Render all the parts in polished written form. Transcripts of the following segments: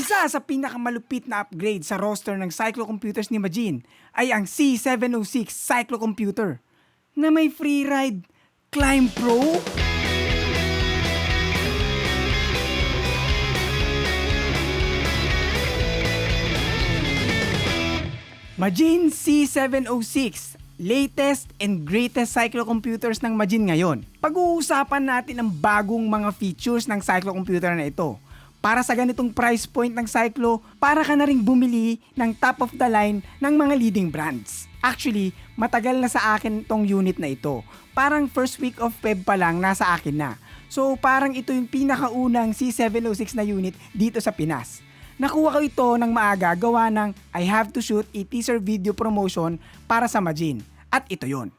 Isa sa pinakamalupit na upgrade sa roster ng cyclocomputers ni Majin ay ang C706 Cyclocomputer na may free ride Climb Pro. Majin C706, latest and greatest cyclocomputers ng Majin ngayon. Pag-uusapan natin ang bagong mga features ng cyclocomputer na ito. Para sa ganitong price point ng Cyclo, para ka na ring bumili ng top of the line ng mga leading brands. Actually, matagal na sa akin tong unit na ito. Parang first week of Feb pa lang nasa akin na. So parang ito yung pinakaunang C706 na unit dito sa Pinas. Nakuha ko ito ng maaga gawa ng I have to shoot a teaser video promotion para sa Majin. At ito yon.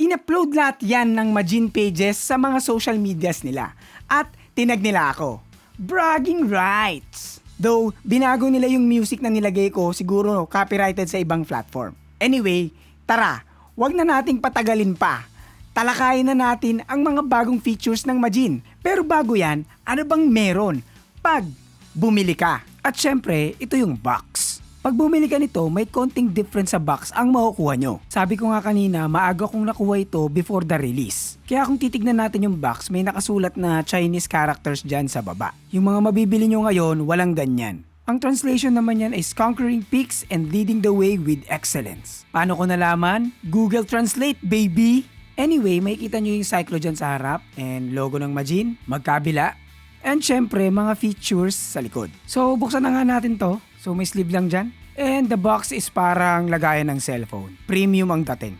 In-upload lahat yan ng Majin pages sa mga social medias nila at tinag nila ako. Bragging rights! Though, binago nila yung music na nilagay ko, siguro copyrighted sa ibang platform. Anyway, tara, wag na nating patagalin pa. Talakayin na natin ang mga bagong features ng Majin. Pero bago yan, ano bang meron pag bumili ka? At syempre, ito yung box. Pag bumili ka nito, may konting difference sa box ang makukuha nyo. Sabi ko nga kanina, maaga kong nakuha ito before the release. Kaya kung titignan natin yung box, may nakasulat na Chinese characters dyan sa baba. Yung mga mabibili nyo ngayon, walang ganyan. Ang translation naman yan is Conquering Peaks and Leading the Way with Excellence. Paano ko nalaman? Google Translate, baby! Anyway, may kita nyo yung Cyclo dyan sa harap and logo ng Majin, magkabila. And syempre, mga features sa likod. So, buksan na nga natin to. So, may sleeve lang dyan. And the box is parang lagayan ng cellphone. Premium ang dating.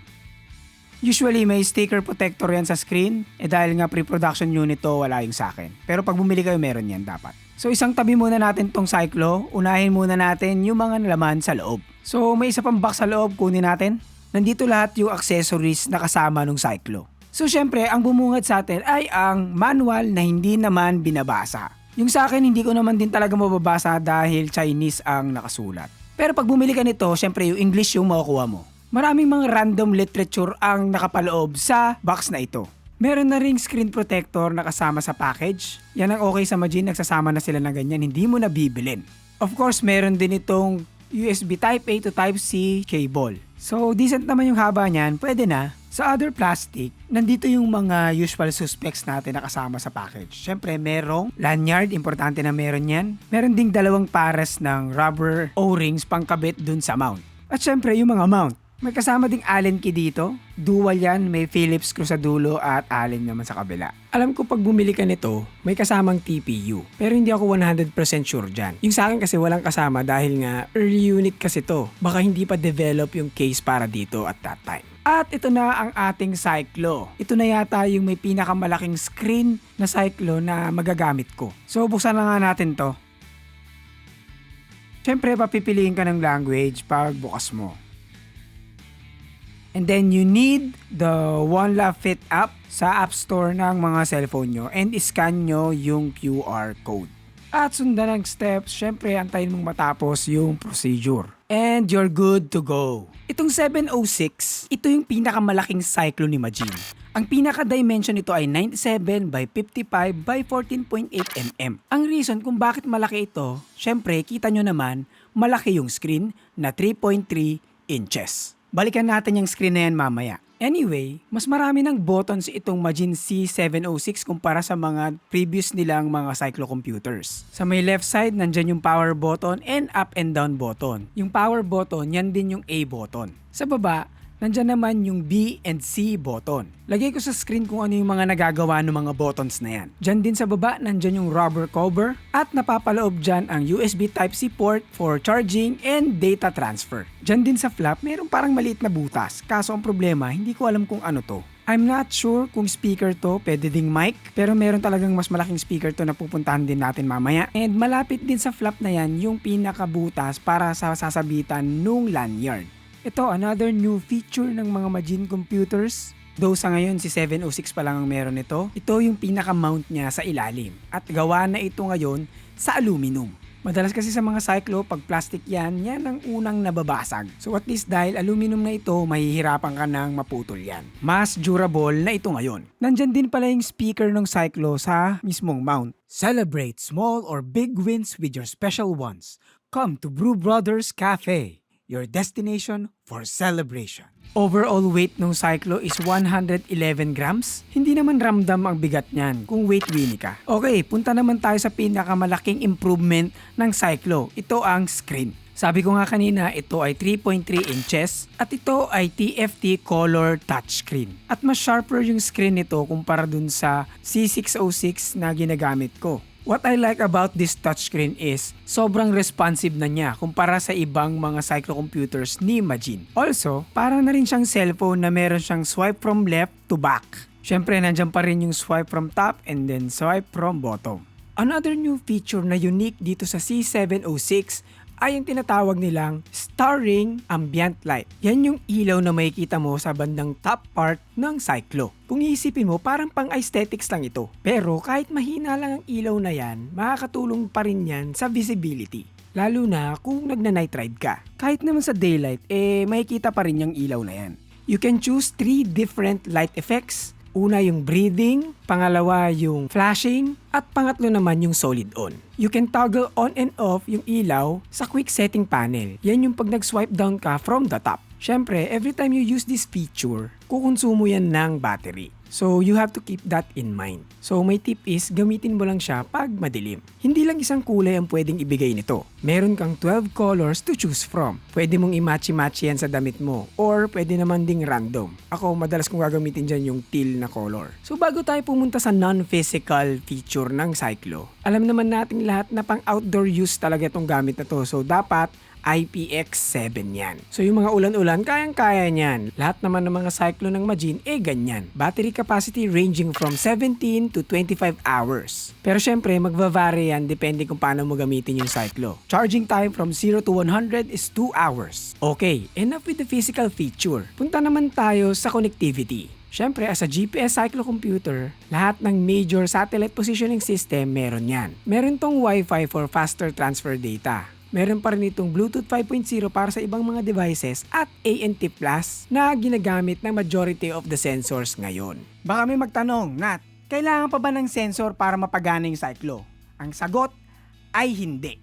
Usually, may sticker protector yan sa screen. Dahil nga pre-production unit to, wala yung sa akin. Pero pag bumili kayo, meron yan dapat. So, isang tabi muna natin tong Cyclo. Unahin muna natin yung mga laman sa loob. So, may isa pang box sa loob. Kunin natin. Nandito lahat yung accessories na kasama ng Cyclo. So, syempre, ang bumungad sa atin ay ang manual na hindi naman binabasa. Yung sa akin, hindi ko naman din talaga mababasa dahil Chinese ang nakasulat. Pero pag bumili ka nito, syempre yung English yung makukuha mo. Maraming mga random literature ang nakapaloob sa box na ito. Meron na ring screen protector na kasama sa package. Yan ang okay sa Majin, nagsasama na sila ng ganyan, hindi mo na bibilin. Of course, meron din itong USB Type-A to Type-C cable. So, decent naman yung haba niyan, pwede na. Sa other plastic, nandito yung mga usual suspects natin na kasama sa package. Siyempre, merong lanyard, importante na meron yan. Meron ding dalawang pares ng rubber O-rings pangkabit dun sa mount. At siyempre, yung mga mount. May kasama ding Allen key dito. Dual yan, may Phillips screw sa dulo at Allen naman sa kabila. Alam ko pag bumili ka nito, may kasamang TPU. Pero hindi ako 100% sure dyan. Yung sa akin kasi walang kasama dahil nga early unit kasi to. Baka hindi pa develop yung case para dito at that time. At ito na ang ating Cyclo. Ito na yata yung may pinakamalaking screen na Cyclo na magagamit ko. So buksan na nga natin to. Siyempre papipiliin ka ng language pag bukas mo. And then you need the OneLab Fit app sa App Store ng mga cellphone nyo and iscan nyo yung QR code. At sundan ang steps, syempre antayin mong matapos yung procedure. And you're good to go. Itong 706, ito yung pinakamalaking Cyclo ni Majin. Ang pinaka-dimension nito ay 97 by 55 by 14.8 mm. Ang reason kung bakit malaki ito, syempre kita nyo naman, malaki yung screen na 3.3 inches. Balikan natin yung screen na yan mamaya. Anyway, mas marami ng buttons itong Majin C706 kumpara sa mga previous nilang mga cyclocomputers. Sa may left side, nandyan yung power button and up and down button. Yung power button, yan din yung A button. Sa baba, nandyan naman yung B and C button. Lagay ko sa screen kung ano yung mga nagagawa ng mga buttons na yan. Dyan din sa baba, nandyan yung rubber cover at napapaloob dyan ang USB Type-C port for charging and data transfer. Dyan din sa flap, mayroong parang maliit na butas. Kaso ang problema, hindi ko alam kung ano to. I'm not sure kung speaker to, pwede ding mic, pero meron talagang mas malaking speaker to na pupuntahan din natin mamaya. And malapit din sa flap na yan yung pinakabutas para sa sasabitan nung lanyard. Ito, another new feature ng mga Majin computers. Though sa ngayon si 706 pa lang ang meron nito, ito yung pinaka-mount niya sa ilalim. At gawa na ito ngayon sa aluminum. Madalas kasi sa mga cyclo, pag plastic yan ang unang nababasag. So at least dahil aluminum na ito, mahihirapan ka nang maputol yan. Mas durable na ito ngayon. Nandyan din pala yung speaker ng cyclo sa mismong mount. Celebrate small or big wins with your special ones. Come to Brew Brothers Cafe, your destination for celebration. Overall weight ng Cyclo is 111 grams. Hindi naman ramdam ang bigat niyan kung weight winnie ka. Okay, punta naman tayo sa pinakamalaking improvement ng Cyclo. Ito ang screen. Sabi ko nga kanina, ito ay 3.3 inches at ito ay TFT color touchscreen. At mas sharper yung screen nito kumpara dun sa C606 na ginagamit ko. What I like about this touchscreen is sobrang responsive na niya kumpara sa ibang mga cyclocomputers ni Majin. Also, parang na rin siyang cellphone na meron siyang swipe from left to back. Syempre, nandiyan pa rin yung swipe from top and then swipe from bottom. Another new feature na unique dito sa C706 ay yung tinatawag nilang starring ambient light. Yan yung ilaw na makikita mo sa bandang top part ng Cyclo. Kung iisipin mo, parang pang aesthetics lang ito. Pero kahit mahina lang ang ilaw na yan, makakatulong pa rin yan sa visibility. Lalo na kung nagna-night ride ka. Kahit naman sa daylight, makikita pa rin yung ilaw na yan. You can choose 3 different light effects. Una yung breathing, pangalawa yung flashing, at pangatlo naman yung solid on. You can toggle on and off yung ilaw sa quick setting panel. Yan yung pag nag-swipe down ka from the top. Syempre, every time you use this feature, kukonsumo yan ng battery. So, you have to keep that in mind. So, my tip is, gamitin mo lang siya pag madilim. Hindi lang isang kulay ang pwedeng ibigay nito. Meron kang 12 colors to choose from. Pwede mong i-matchy-matchy yan sa damit mo. Or, pwede naman ding random. Ako, madalas kong gagamitin dyan yung teal na color. So, bago tayo pumunta sa non-physical feature ng Cyclo, alam naman natin lahat na pang outdoor use talaga itong gamit na to. So, dapat IPX7 yan. So yung mga ulan-ulan, kayang-kaya niyan. Lahat naman ng mga Cyclo ng Majin, ganyan. Battery capacity ranging from 17 to 25 hours. Pero syempre, magva-vary yan depende kung paano mo gamitin yung Cyclo. Charging time from 0 to 100 is 2 hours. Okay, enough with the physical feature. Punta naman tayo sa connectivity. Syempre, as a GPS cyclocomputer, lahat ng major satellite positioning system meron yan. Meron tong Wi-Fi for faster transfer data. Meron pa rin itong Bluetooth 5.0 para sa ibang mga devices at ANT Plus na ginagamit ng majority of the sensors ngayon. Baka may magtanong, Nat, kailangan pa ba ng sensor para mapagana yung Cyclo? Ang sagot ay hindi.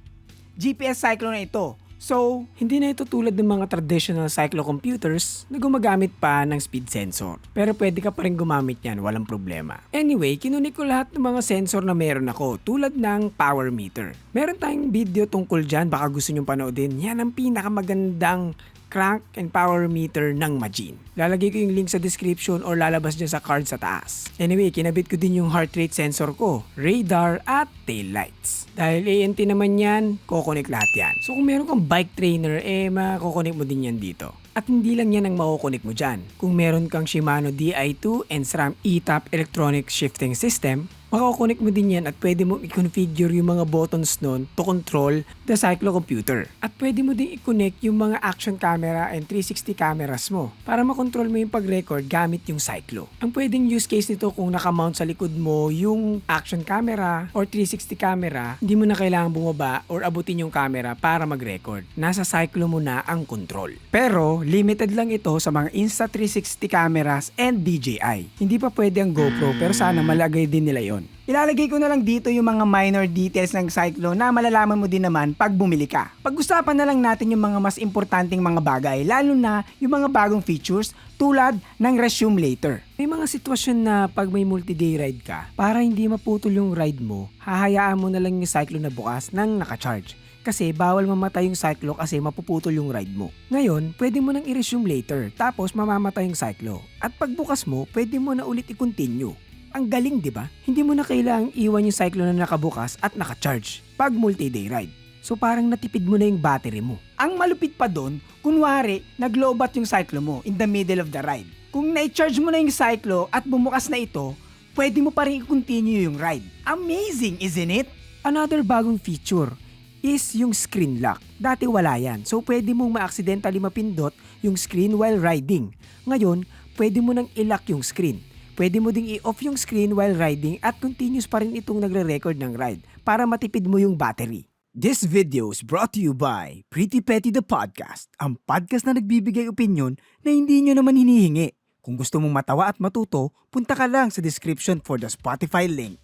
GPS Cyclo na ito. So, hindi na ito tulad ng mga traditional cyclocomputers na gumagamit pa ng speed sensor. Pero pwede ka pa rin gumamit yan, walang problema. Anyway, kinunik ko lahat ng mga sensor na meron ako tulad ng power meter. Meron tayong video tungkol dyan, baka gusto nyong panoodin. Yan ang pinakamagandang crank and power meter ng Majin. Lalagay ko yung link sa description or lalabas dyan sa card sa taas. Anyway, kinabit ko din yung heart rate sensor ko, radar at tail lights. Dahil ANT naman yan, kukonek lahat yan. So kung meron kang bike trainer, makukonek mo din yan dito. At hindi lang yan ang makukonek mo dyan. Kung meron kang Shimano Di2 and SRAM E-Top electronic shifting system, makakonek mo din yan at pwede mo i-configure yung mga buttons nun to control the cyclocomputer. At pwede mo din i-connect yung mga action camera and 360 cameras mo para makontrol mo yung pag-record gamit yung Cyclo. Ang pwedeng use case nito kung nakamount sa likod mo yung action camera or 360 camera, hindi mo na kailangan bumaba or abutin yung camera para mag-record. Nasa Cyclo mo na ang control. Pero limited lang ito sa mga Insta360 cameras and DJI. Hindi pa pwede ang GoPro pero sana malagay din nila yon. Ilalagay ko na lang dito yung mga minor details ng Cyclo na malalaman mo din naman pag bumili ka. Pag-usapan na lang natin yung mga mas importanteng mga bagay, lalo na yung mga bagong features tulad ng resume later. May mga sitwasyon na pag may multi-day ride ka, para hindi maputol yung ride mo, hahayaan mo na lang yung Cyclo na bukas nang nakacharge. Kasi bawal mamatay yung Cyclo kasi mapuputol yung ride mo. Ngayon, pwede mo nang i-resume later tapos mamamatay yung Cyclo. At pagbukas mo, pwede mo na ulit i-continue. Ang galing, di ba? Hindi mo na kailangang iwan yung Cyclo na nakabukas at nakacharge pag multi-day ride. So parang natipid mo na yung battery mo. Ang malupit pa doon, kunwari, nag-lowbat yung Cyclo mo in the middle of the ride. Kung na-charge mo na yung Cyclo at bumukas na ito, pwede mo pa rin i-continue yung ride. Amazing, isn't it? Another bagong feature is yung screen lock. Dati wala yan. So pwede mong ma-accidentally mapindot yung screen while riding. Ngayon, pwede mo nang i-lock yung screen. Pwede mo ding i-off yung screen while riding at continuous pa rin itong nagre-record ng ride para matipid mo yung battery. This video is brought to you by Pretty Petty the Podcast, ang podcast na nagbibigay opinyon na hindi nyo naman hinihingi. Kung gusto mong matawa at matuto, punta ka lang sa description for the Spotify link.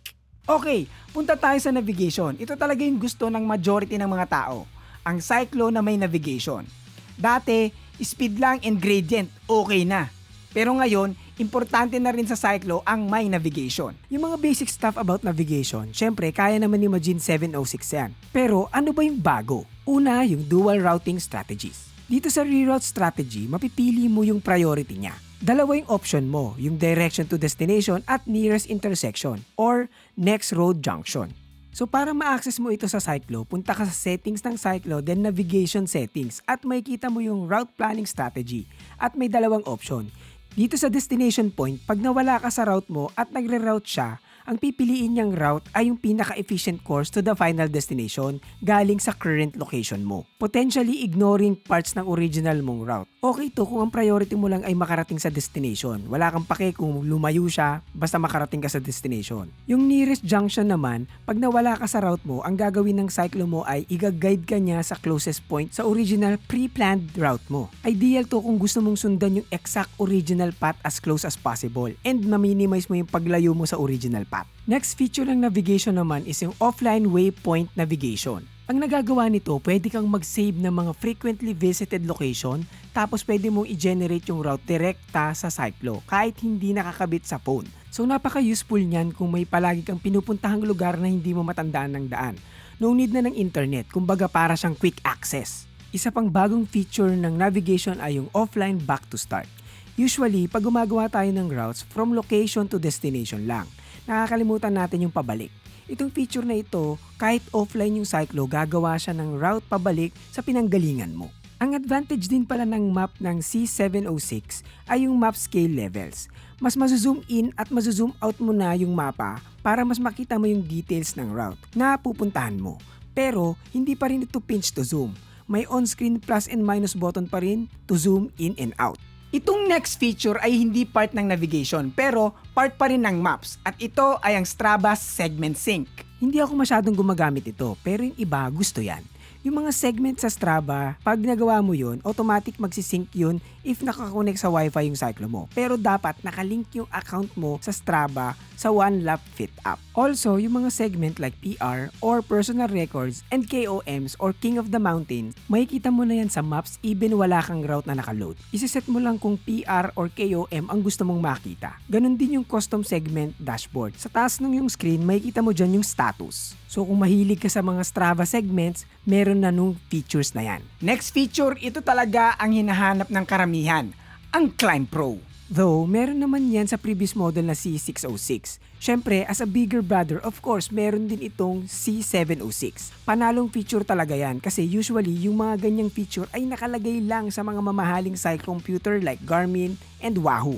Okay, punta tayo sa navigation. Ito talaga yung gusto ng majority ng mga tao. Ang cyclo na may navigation. Dati, speed lang and gradient, okay na. Pero ngayon, importante na rin sa cyclo ang may navigation. Yung mga basic stuff about navigation, syempre kaya naman ni Majin 706 yan. Pero ano ba yung bago? Una, yung dual routing strategies. Dito sa reroute strategy, mapipili mo yung priority niya. Dalawa yung option mo, yung direction to destination at nearest intersection or next road junction. So para ma-access mo ito sa cyclo, punta ka sa settings ng cyclo, then navigation settings at makikita mo yung route planning strategy at may dalawang option. Dito sa destination point, pag nawala ka sa route mo at nagre-route siya, ang pipiliin niyang route ay yung pinaka-efficient course to the final destination galing sa current location mo. Potentially ignoring parts ng original mong route. Okay to kung ang priority mo lang ay makarating sa destination. Wala kang pake kung lumayo siya, basta makarating ka sa destination. Yung nearest junction naman, pag nawala ka sa route mo, ang gagawin ng cyclo mo ay i-guide ka niya sa closest point sa original pre-planned route mo. Ideal to kung gusto mong sundan yung exact original path as close as possible and ma-minimize mo yung paglayo mo sa original path. Next feature ng navigation naman is yung offline waypoint navigation. Ang nagagawa nito, pwede kang mag-save ng mga frequently visited location tapos pwede mong i-generate yung route direkta sa cyclo kahit hindi nakakabit sa phone. So napaka-useful niyan kung may palagi kang pinupuntahang lugar na hindi mo matandaan ng daan. No need na ng internet, kumbaga para siyang quick access. Isa pang bagong feature ng navigation ay yung offline back to start. Usually, pag gumagawa tayo ng routes from location to destination lang, nakakalimutan natin yung pabalik. Itong feature na ito, kahit offline yung cyclo, gagawa siya ng route pabalik sa pinanggalingan mo. Ang advantage din pala ng map ng C706 ay yung map scale levels. Mas mazoom in at mazoom out mo na yung mapa para mas makita mo yung details ng route na pupuntahan mo. Pero, hindi pa rin ito pinch to zoom. May on-screen plus and minus button pa rin to zoom in and out. Itong next feature ay hindi part ng navigation pero part pa rin ng maps at ito ay ang Strava Segment Sync. Hindi ako masyadong gumagamit ito pero yung iba gusto yan. Yung mga segment sa Strava, pag nagawa mo yun, automatic magsisync yun if nakakonect sa wifi yung cyclo mo. Pero dapat nakalink yung account mo sa Strava sa OneLap Fit app. Also, yung mga segment like PR or personal records and KOMs or King of the Mountain, makikita mo na yan sa maps even wala kang route na nakaload. Isiset mo lang kung PR or KOM ang gusto mong makita. Ganon din yung custom segment dashboard. Sa taas ng yung screen, makikita mo dyan yung status. So kung mahilig ka sa mga Strava segments, meron na nung features na yan. Next feature, ito talaga ang hinahanap ng karamihan, ang Climb Pro. Though, meron naman yan sa previous model na C606. Syempre, as a bigger brother, of course, meron din itong C706. Panalong feature talaga yan kasi usually yung mga ganyang feature ay nakalagay lang sa mga mamahaling cyclocomputer like Garmin and Wahoo.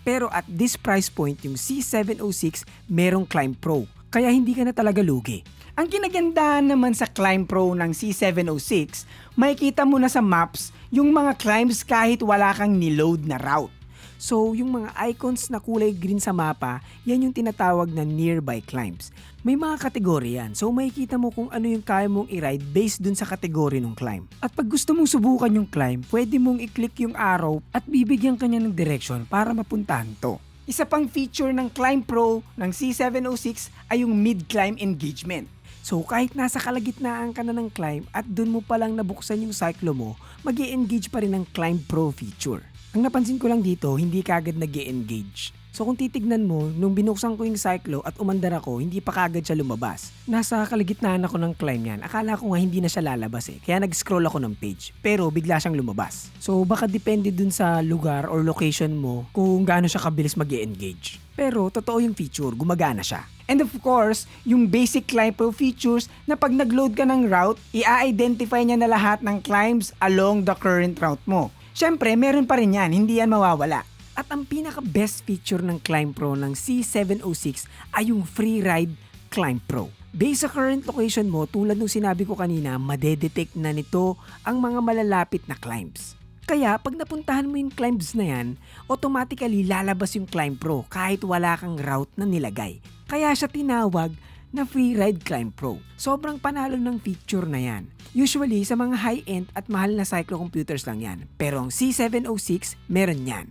Pero at this price point, yung C706 merong Climb Pro. Kaya hindi ka na talaga lugi. Ang kinagandahan naman sa Climb Pro ng C706, makikita mo na sa maps yung mga climbs kahit wala kang niload na route. So, yung mga icons na kulay green sa mapa, yan yung tinatawag na nearby climbs. May mga kategorya yan, so makikita mo kung ano yung kaya mong i-ride based dun sa kategory ng climb. At pag gusto mong subukan yung climb, pwede mong i-click yung arrow at bibigyan ka niya ng direction para mapuntahan to. Isa pang feature ng Climb Pro ng C706 ay yung mid-climb engagement. So kahit nasa kalagitnaan ka na ng climb at dun mo palang nabuksan yung cyclo mo, mag-e-engage pa rin ng Climb Pro feature. Ang napansin ko lang dito, hindi kagad nag-e-engage. So kung titignan mo, nung binuksan ko yung cyclo at umandar ako, hindi pa kagad siya lumabas. Nasa kalagitnaan ako ng climb yan. Akala ko nga hindi na siya lalabas eh. Kaya nag-scroll ako ng page. Pero bigla siyang lumabas. So baka depende dun sa lugar or location mo kung gaano siya kabilis mag-e-engage. Pero totoo yung feature, gumagana siya. And of course, yung basic Climb Pro features na pag nag-load ka ng route, i-identify niya na lahat ng climbs along the current route mo. Syempre, meron pa rin yan, hindi yan mawawala. At ang pinaka-best feature ng Climb Pro ng C706 ay yung Free Ride Climb Pro. Based sa current location mo, tulad ng sinabi ko kanina, madedetect na nito ang mga malalapit na climbs. Kaya pag napuntahan mo yung climbs na yan, automatically lalabas yung Climb Pro kahit wala kang route na nilagay. Kaya siya tinawag na Freeride Climb Pro. Sobrang panalo ng feature na yan. Usually, sa mga high-end at mahal na cyclo computers lang yan. Pero ang C706, meron yan.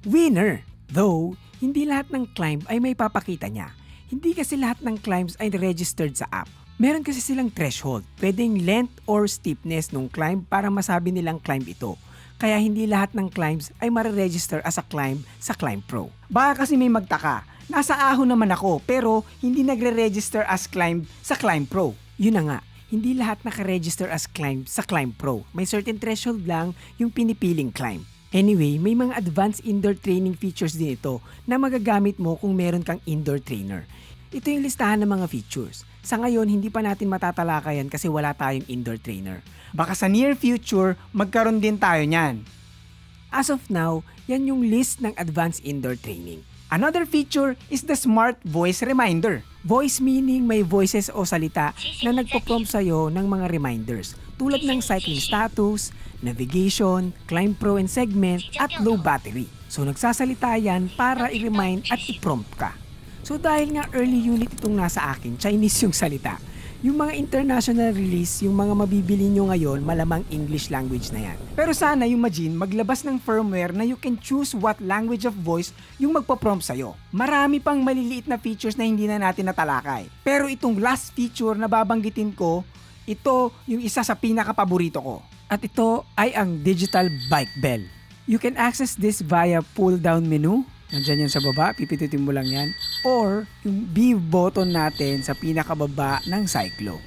Winner! Though, hindi lahat ng climb ay may papakita niya. Hindi kasi lahat ng climbs ay registered sa app. Meron kasi silang threshold. Pwedeng length or steepness ng climb para masabi nilang climb ito. Kaya hindi lahat ng climbs ay mariregister as a climb sa Climb Pro. Baka kasi may magtaka, nasa ahon naman ako pero hindi nagre-register as climb sa Climb Pro. Yun na nga, hindi lahat naka-register as climb sa Climb Pro. May certain threshold lang yung pinipiling climb. Anyway, may mga advanced indoor training features din ito na magagamit mo kung meron kang indoor trainer. Ito yung listahan ng mga features. Sa ngayon, hindi pa natin matatalakayan kasi wala tayong indoor trainer. Baka sa near future, magkaroon din tayo niyan. As of now, yan yung list ng advanced indoor training. Another feature is the Smart Voice Reminder. Voice meaning may voices o salita na nagpo-prompt sa'yo ng mga reminders tulad ng cycling status, navigation, Climb Pro and segment, at low battery. So nagsasalita yan para i-remind at i-prompt ka. So dahil nga early unit itong nasa akin, Chinese yung salita. Yung mga international release, yung mga mabibili nyo ngayon, malamang English language na yan. Pero sana yung Majin maglabas ng firmware na you can choose what language of voice yung magpa-prompt sa'yo. Marami pang maliliit na features na hindi na natin natalakay. Pero itong last feature na babanggitin ko, ito yung isa sa pinaka-paborito ko. At ito ay ang Digital Bike Bell. You can access this via pull-down menu. Nandiyan yan sa baba, pipitutin mo lang yan. Or yung B button natin sa pinakababa ng Cyclo.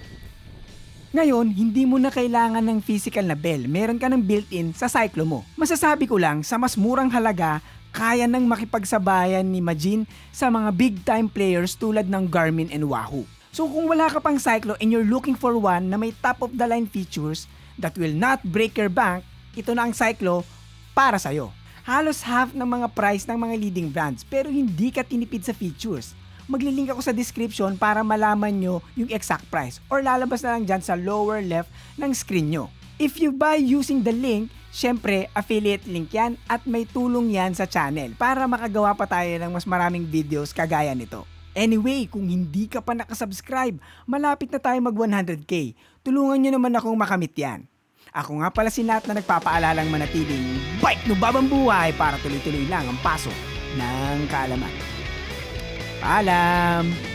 Ngayon, hindi mo na kailangan ng physical na bell. Meron ka ng built-in sa Cyclo mo. Masasabi ko lang, sa mas murang halaga, kaya nang makipagsabayan ni Majin sa mga big-time players tulad ng Garmin and Wahoo. So kung wala ka pang Cyclo and you're looking for one na may top-of-the-line features that will not break your bank, ito na ang Cyclo para sa'yo. Halos half ng mga price ng mga leading brands pero hindi ka tinipid sa features. Maglilink ako sa description para malaman nyo yung exact price or lalabas na lang dyan sa lower left ng screen nyo. If you buy using the link, syempre affiliate link yan at may tulong yan sa channel para makagawa pa tayo ng mas maraming videos kagaya nito. Anyway, kung hindi ka pa nakasubscribe, malapit na tayo mag 100k. Tulungan nyo naman akong makamit yan. Ako nga pala si Nat na nagpapaalalang manatiling bike no babang buhay para tuloy-tuloy lang ang pasok ng kaalaman. Paalam!